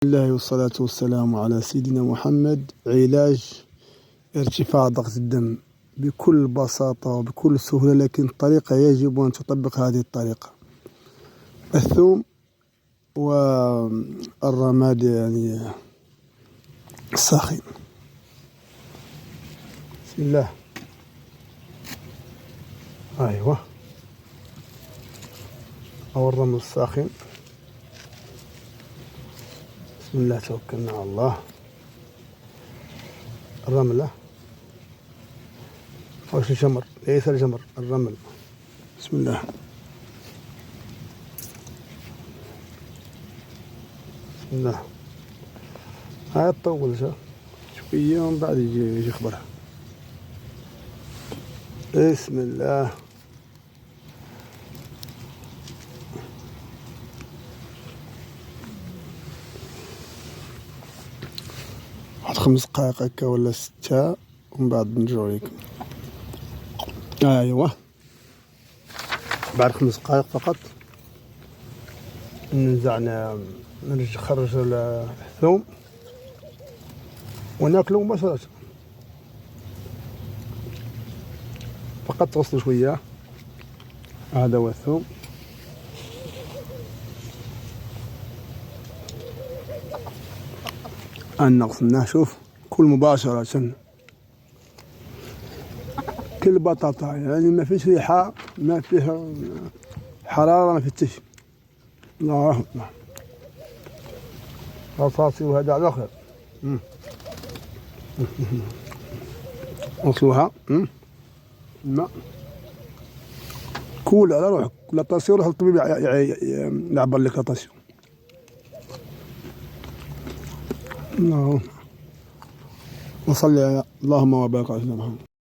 الله والصلاة والسلام على سيدنا محمد. علاج ارتفاع ضغط الدم بكل بساطة وبكل سهولة، لكن الطريقة يجب أن تطبق هذه الطريقة. الثوم والرماد يعني الساخن. بسم الله. أيوة، أو الرمل الساخن. بسم الله، توكلنا على الله. الرملة وش الجمر، ليس الجمر، الرمل. بسم الله. بسم الله. هاي تطول شوية ومن بعد يجي يخبرها. بسم الله. واحد 5 دقائق هكا ولا 6 ومن بعد نرجعو ليكم. ايوا، بعد 5 دقائق فقط نخرج الثوم وناكلو مباشرة. فقط تغسلو شوية. هذا هو الثوم. أنا غسلناه، شوف، كل مباشرة كل بطاطا، يعني ما فيش ريحة، ما فيه حرارة، ما فيه تشي. الله أكبر. رصاصي وهذا على خير. وصلوها الماء كول على روحك. لا طاسيون، روح الطبيب يعبر لك لا طاسيون. وصلي اللهم وبارك على سيدنا محمد.